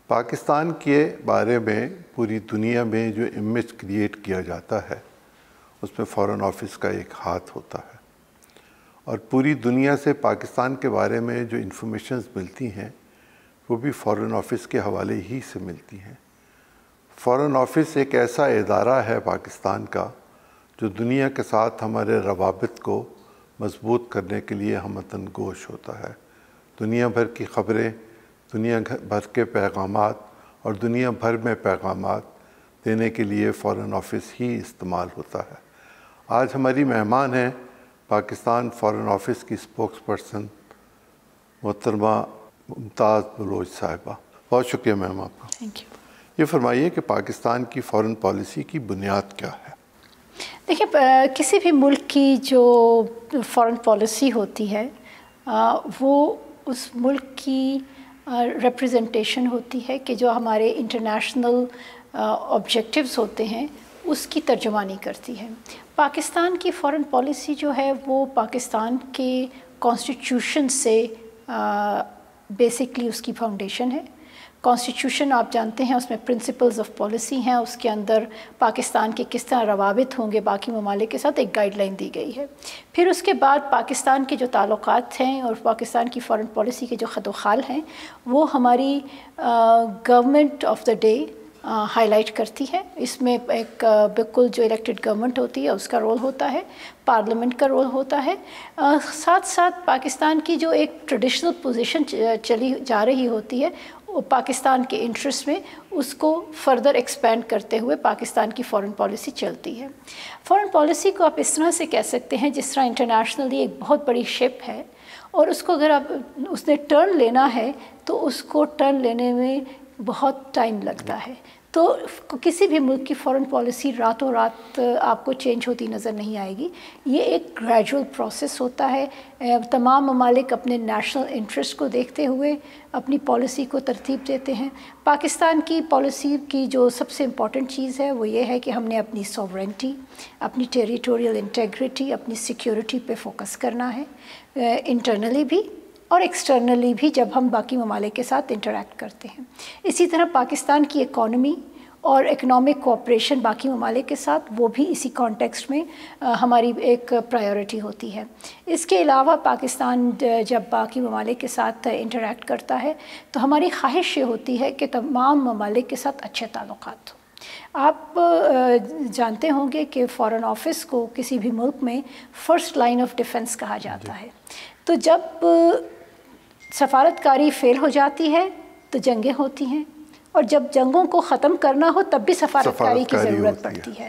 پاکستان کے بارے میں پوری دنیا میں جو امیج کریٹ کیا جاتا ہے اس میں فارن آفس کا ایک ہاتھ ہوتا ہے، اور پوری دنیا سے پاکستان کے بارے میں جو انفارمیشنز ملتی ہیں وہ بھی فارن آفس کے حوالے ہی سے ملتی ہیں۔ فارن آفس ایک ایسا ادارہ ہے پاکستان کا جو دنیا کے ساتھ ہمارے روابط کو مضبوط کرنے کے لیے ہمتن گوش ہوتا ہے۔ دنیا بھر کی خبریں، دنیا بھر کے پیغامات اور دنیا بھر میں پیغامات دینے کے لیے فارن آفس ہی استعمال ہوتا ہے۔ آج ہماری مہمان ہیں پاکستان فارن آفس کی اسپوکس پرسن محترمہ ممتاز بلوچ صاحبہ۔ بہت شکریہ میم آپ کا۔ Thank you. یہ فرمائیے کہ پاکستان کی فارن پالیسی کی بنیاد کیا ہے؟ دیکھیں، کسی بھی ملک کی جو فارن پالیسی ہوتی ہے وہ اس ملک کی ریپریزنٹیشن ہوتی ہے کہ جو ہمارے انٹرنیشنل آبجیکٹیوز ہوتے ہیں اس کی ترجمانی کرتی ہے۔ پاکستان کی فارن پالیسی جو ہے وہ پاکستان کے کانسٹیٹیوشن سے بیسکلی اس کی فاؤنڈیشن ہے۔ کانسٹیٹیوشن آپ جانتے ہیں اس میں پرنسپلز آف پالیسی ہیں، اس کے اندر پاکستان کے کس طرح روابط ہوں گے باقی ممالک کے ساتھ ایک گائیڈ لائن دی گئی ہے۔ پھر اس کے بعد پاکستان کے جو تعلقات ہیں اور پاکستان کی فارن پالیسی کے جو خط و خال ہیں وہ ہماری government of the day high light کرتی ہے۔ اس میں ایک بالکل جو الیکٹڈ گورنمنٹ ہوتی ہے اس کا رول ہوتا ہے، پارلیمنٹ کا رول ہوتا ہے، ساتھ ساتھ پاکستان کی جو ایک ٹریڈیشنل پوزیشن چلی جا رہی ہوتی ہے وہ پاکستان کے انٹرسٹ میں اس کو فردر ایکسپینڈ کرتے ہوئے پاکستان کی فارن پالیسی چلتی ہے۔ فارن پالیسی کو آپ اس طرح سے کہہ سکتے ہیں جس طرح انٹرنیشنلی ایک بہت بڑی شپ ہے اور اس کو اگر آپ اس نے ٹرن لینا ہے تو اس کو ٹرن لینے میں بہت ٹائم لگتا ہے۔ تو کسی بھی ملک کی فارن پالیسی راتوں رات آپ کو چینج ہوتی نظر نہیں آئے گی۔ یہ ایک گریجول پروسیس ہوتا ہے۔ تمام ممالک اپنے نیشنل انٹرسٹ کو دیکھتے ہوئے اپنی پالیسی کو ترتیب دیتے ہیں۔ پاکستان کی پالیسی کی جو سب سے امپورٹنٹ چیز ہے وہ یہ ہے کہ ہم نے اپنی سوورنٹی، اپنی ٹیریٹوریل انٹیگریٹی، اپنی سیکیورٹی پہ فوکس کرنا ہے، انٹرنلی بھی اور ایکسٹرنلی بھی جب ہم باقی ممالک کے ساتھ انٹریکٹ کرتے ہیں۔ اسی طرح پاکستان کی اکانومی اور اکنامک کوآپریشن باقی ممالک کے ساتھ وہ بھی اسی کانٹیکسٹ میں ہماری ایک پرائیورٹی ہوتی ہے۔ اس کے علاوہ پاکستان جب باقی ممالک کے ساتھ انٹریکٹ کرتا ہے تو ہماری خواہش یہ ہوتی ہے کہ تمام ممالک کے ساتھ اچھے تعلقات ہوں۔ آپ جانتے ہوں گے کہ فارن آفس کو کسی بھی ملک میں فرسٹ لائن آف ڈیفنس کہا جاتا ہے۔ تو جب سفارتکاری فیل ہو جاتی ہے تو جنگیں ہوتی ہیں، اور جب جنگوں کو ختم کرنا ہو تب بھی سفارتکاری کی ضرورت پڑتی ہے۔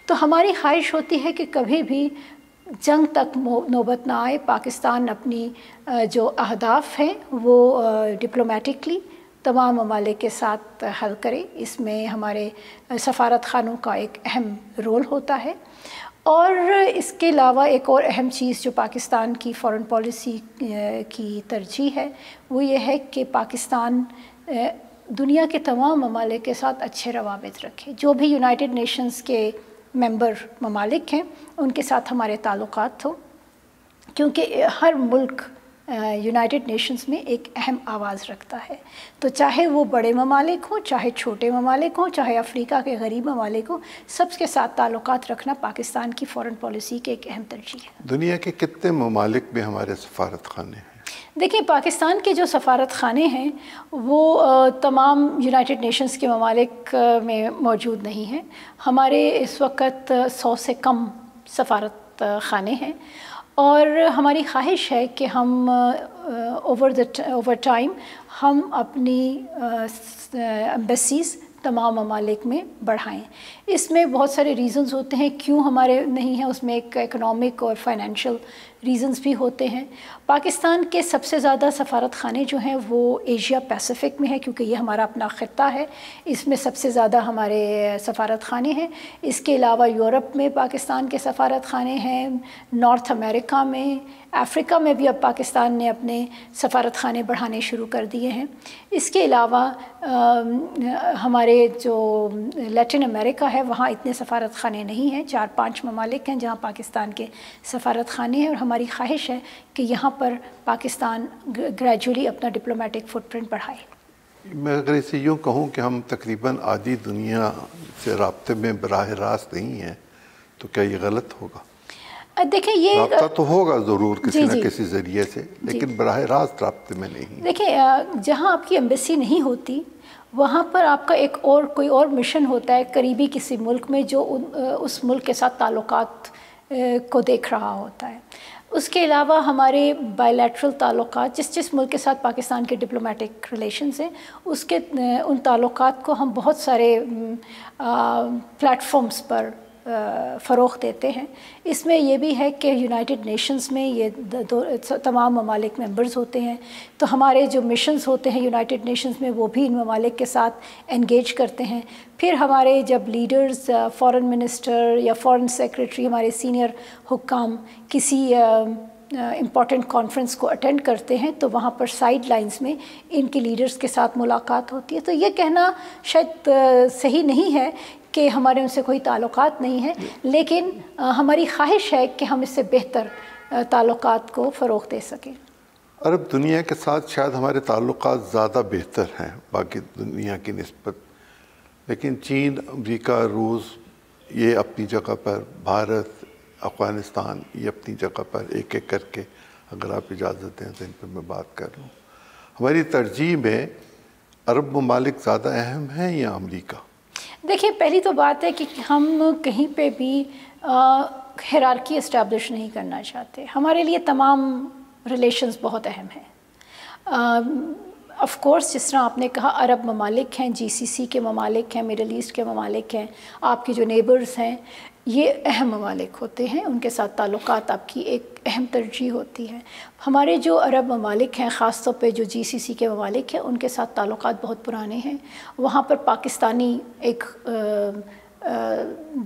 تو ہماری خواہش ہوتی ہے کہ کبھی بھی جنگ تک نوبت نہ آئے، پاکستان اپنی جو اہداف ہیں وہ ڈپلومیٹکلی تمام ممالک کے ساتھ حل کرے۔ اس میں ہمارے سفارت خانوں کا ایک اہم رول ہوتا ہے۔ اور اس کے علاوہ ایک اور اہم چیز جو پاکستان کی فارن پالیسی کی ترجیح ہے وہ یہ ہے کہ پاکستان دنیا کے تمام ممالک کے ساتھ اچھے روابط رکھے۔ جو بھی یونائٹڈ نیشنز کے ممبر ممالک ہیں ان کے ساتھ ہمارے تعلقات ہوں، کیونکہ ہر ملک یونائٹڈ نیشنز میں ایک اہم آواز رکھتا ہے۔ تو چاہے وہ بڑے ممالک ہوں، چاہے چھوٹے ممالک ہوں، چاہے افریقہ کے غریب ممالک ہوں، سب کے ساتھ تعلقات رکھنا پاکستان کی فارن پالیسی کے ایک اہم ترجیح ہے۔ دنیا کے کتنے ممالک میں ہمارے سفارت خانے ہیں؟ دیکھیں، پاکستان کے جو سفارت خانے ہیں وہ تمام یونائٹڈ نیشنز کے ممالک میں موجود نہیں ہیں۔ ہمارے اس وقت 100 سے کم سفارت خانے ہیں، اور ہماری خواہش ہے کہ ہم اوور ٹائم ہم اپنی ایمبیسیز تمام ممالک میں بڑھائیں۔ اس میں بہت سارے ریزنز ہوتے ہیں کیوں ہمارے نہیں ہیں، اس میں ایک اکنامک اور فائنینشیل ریزنز بھی ہوتے ہیں۔ پاکستان کے سب سے زیادہ سفارت خانے جو ہیں وہ ایشیا پیسیفک میں ہے، کیونکہ یہ ہمارا اپنا خطہ ہے، اس میں سب سے زیادہ ہمارے سفارت خانے ہیں۔ اس کے علاوہ یورپ میں پاکستان کے سفارت خانے ہیں، نارتھ امریکہ میں، افریقہ میں بھی اب پاکستان نے اپنے سفارت خانے بڑھانے شروع کر دیے ہیں۔ اس کے علاوہ ہمارے جو لیٹن امریکہ ہے وہاں اتنے سفارت خانے نہیں ہیں، 4-5 ممالک ہیں جہاں پاکستان کے سفارت خانے ہیں، اور ہماری خواہش ہے کہ یہاں پر پاکستان گریجولی اپنا ڈپلومیٹک فٹ پرنٹ بڑھائے۔ میں اگر اسے یوں کہوں کہ ہم تقریباً آدھی دنیا سے رابطے میں براہ راست نہیں ہیں تو کیا یہ غلط ہوگا؟ دیکھیں یہ رابطہ تو ہوگا ضرور کسی نہ کسی ذریعے سے، لیکن براہ راست رابطے میں نہیں۔ دیکھیں جہاں آپ کی ایمبیسی نہیں ہوتی وہاں پر آپ کا ایک اور کوئی اور مشن ہوتا ہے قریبی کسی ملک میں جو اس ملک کے ساتھ تعلقات کو دیکھ رہا ہوتا ہے۔ اس کے علاوہ ہمارے بائی لیٹرل تعلقات جس ملک کے ساتھ پاکستان کے ڈپلومیٹک ریلیشنز ہیں اس کے ان تعلقات کو ہم بہت سارے پلیٹ فارمز پر فروغ دیتے ہیں۔ اس میں یہ بھی ہے کہ یونائٹڈ نیشنز میں یہ تمام ممالک ممبرز ہوتے ہیں، تو ہمارے جو مشنز ہوتے ہیں یونائٹڈ نیشنز میں وہ بھی ان ممالک کے ساتھ انگیج کرتے ہیں۔ پھر ہمارے جب لیڈرز، فارن منسٹر یا فارن سیکریٹری، ہمارے سینئر حکام کسی امپورٹنٹ کانفرنس کو اٹینڈ کرتے ہیں تو وہاں پر سائیڈ لائنز میں ان کے لیڈرز کے ساتھ ملاقات ہوتی ہے۔ تو یہ کہنا شاید صحیح نہیں ہے کہ ہمارے ان سے کوئی تعلقات نہیں ہیں، لیکن ہماری خواہش ہے کہ ہم اس سے بہتر تعلقات کو فروغ دے سکیں۔ عرب دنیا کے ساتھ شاید ہمارے تعلقات زیادہ بہتر ہیں باقی دنیا کی نسبت، لیکن چین، امریکہ، روس یہ اپنی جگہ پر، بھارت، افغانستان یہ اپنی جگہ پر، ایک ایک کر کے اگر آپ اجازت دیں تو ان پر میں بات کر لوں۔ ہماری ترجیح میں عرب ممالک زیادہ اہم ہیں یا امریکہ؟ دیکھیں پہلی تو بات ہے کہ ہم کہیں پہ بھی ہیرارکی اسٹیبلش نہیں کرنا چاہتے۔ ہمارے لیے تمام ریلیشنز بہت اہم ہیں۔ آف کورس جس طرح آپ نے کہا عرب ممالک ہیں، جی سی سی کے ممالک ہیں، مڈل ایسٹ کے ممالک ہیں، آپ کے جو نیبرز ہیں یہ اہم ممالک ہوتے ہیں، ان کے ساتھ تعلقات آپ کی ایک اہم ترجیح ہوتی ہے۔ ہمارے جو عرب ممالک ہیں خاص طور پہ جو جی سی سی کے ممالک ہیں ان کے ساتھ تعلقات بہت پرانے ہیں، وہاں پر پاکستانی ایک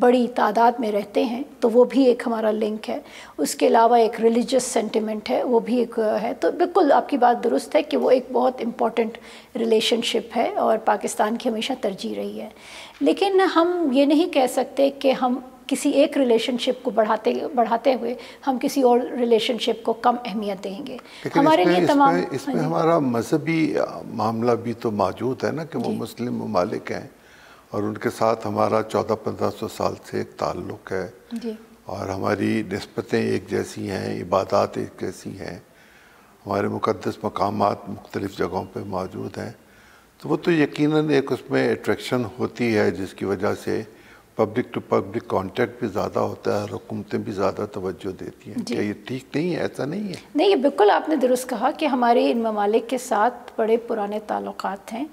بڑی تعداد میں رہتے ہیں تو وہ بھی ایک ہمارا لنک ہے۔ اس کے علاوہ ایک ریلیجس سینٹیمنٹ ہے، وہ بھی ایک ہے۔ تو بالکل آپ کی بات درست ہے کہ وہ ایک بہت امپورٹنٹ ریلیشن شپ ہے اور پاکستان کی ہمیشہ ترجیح رہی ہے، لیکن ہم یہ نہیں کہہ سکتے کہ ہم کسی ایک ریلیشن شپ کو بڑھاتے ہوئے ہم کسی اور ریلیشن شپ کو کم اہمیت دیں گے۔ ہمارے لیے تمام اس میں ہمارا مذہبی معاملہ بھی تو موجود ہے نا کہ وہ مسلم ممالک ہیں اور ان کے ساتھ ہمارا 1400-1500 سال سے ایک تعلق ہے، اور ہماری نسبتیں ایک جیسی ہیں، عبادات ایک جیسی ہیں، ہمارے مقدس مقامات مختلف جگہوں پہ موجود ہیں، تو وہ تو یقیناً ایک اس میں اٹریکشن ہوتی ہے جس کی وجہ سے پبلک ٹو پبلک کانٹیکٹ بھی زیادہ ہوتا ہے اور حکومتیں بھی زیادہ توجہ دیتی ہیں۔ کیا یہ ٹھیک نہیں ہے؟ ایسا نہیں ہے؟ نہیں، یہ بالکل آپ نے درست کہا کہ ہمارے ان ممالک کے ساتھ بڑے پرانے تعلقات ہیں،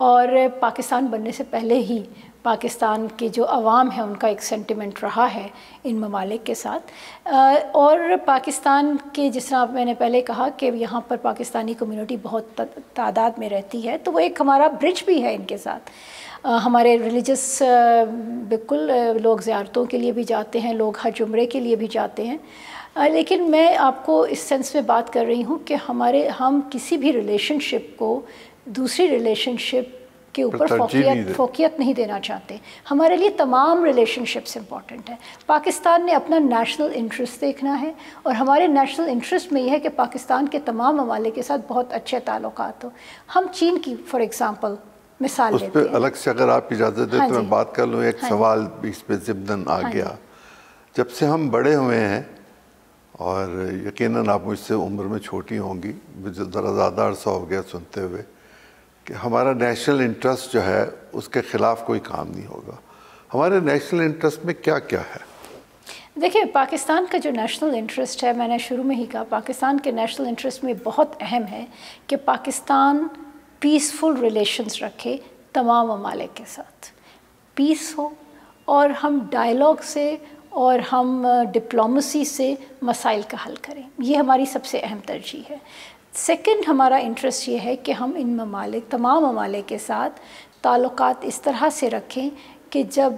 اور پاکستان بننے سے پہلے ہی پاکستان کے جو عوام ہیں ان کا ایک سینٹیمنٹ رہا ہے ان ممالک کے ساتھ، اور پاکستان کے جس طرح میں نے پہلے کہا کہ یہاں پر پاکستانی کمیونٹی بہت تعداد میں رہتی ہے، تو وہ ایک ہمارا برج بھی ہے ان کے ساتھ۔ ہمارے ریلیجس بالکل لوگ زیارتوں کے لیے بھی جاتے ہیں، لوگ حج عمرے کے لیے بھی جاتے ہیں، لیکن میں آپ کو اس سینس میں بات کر رہی ہوں کہ ہم کسی بھی ریلیشن شپ کو دوسری ریلیشن شپ کے اوپر فوقیت نہیں دینا چاہتے۔ ہمارے لیے تمام ریلیشن شپس امپورٹنٹ ہیں۔ پاکستان نے اپنا نیشنل انٹرسٹ دیکھنا ہے، اور ہمارے نیشنل انٹرسٹ میں یہ ہے کہ پاکستان کے تمام ممالک کے ساتھ بہت اچھے تعلقات ہوں۔ ہم چین کی فار ایگزامپل مثال لیتے ہیں۔ اس پہ الگ سے اگر آپ اجازت دیں تو میں بات کر لوں، ایک سوال بھی اس پہ ضمناً آ گیا۔ جب سے ہم بڑے ہوئے ہیں، اور یقیناً آپ مجھ سے عمر میں چھوٹی ہوں گی، مجھے ذرا زیادہ عرصہ ہو گیا سنتے ہوئے، کہ ہمارا نیشنل انٹرسٹ جو ہے اس کے خلاف کوئی کام نہیں ہوگا۔ ہمارے نیشنل انٹرسٹ میں کیا کیا ہے؟ دیکھیں پاکستان کا جو نیشنل انٹرسٹ ہے، میں نے شروع میں ہی کہا پاکستان کے نیشنل انٹرسٹ میں بہت اہم ہے کہ پاکستان پیسفل ریلیشنز رکھے تمام ممالک کے ساتھ، پیس ہو، اور ہم ڈائلاگ سے اور ہم ڈپلومسی سے مسائل کا حل کریں، یہ ہماری سب سے اہم ترجیح ہے۔ سیکنڈ ہمارا انٹرسٹ یہ ہے کہ ہم ان تمام ممالک کے ساتھ تعلقات اس طرح سے رکھیں کہ جب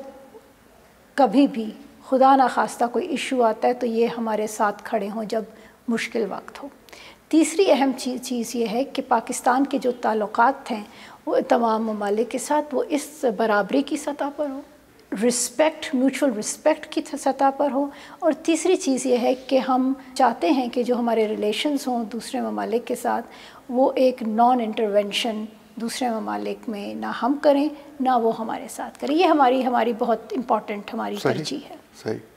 کبھی بھی خدا نخواستہ کوئی ایشو آتا ہے تو یہ ہمارے ساتھ کھڑے ہوں جب مشکل وقت ہو۔ تیسری اہم چیز یہ ہے کہ پاکستان کے جو تعلقات ہیں وہ تمام ممالک کے ساتھ وہ اس برابری کی سطح پر ہو، میوچول رسپیکٹ کی سطح پر ہو، اور تیسری چیز یہ ہے کہ ہم چاہتے ہیں کہ جو ہمارے ریلیشنز ہوں دوسرے ممالک کے ساتھ وہ ایک نان انٹرونشن دوسرے ممالک میں نہ ہم کریں نہ وہ ہمارے ساتھ کریں. یہ ہماری بہت امپورٹنٹ ہماری ترجیح ہے. صحیح.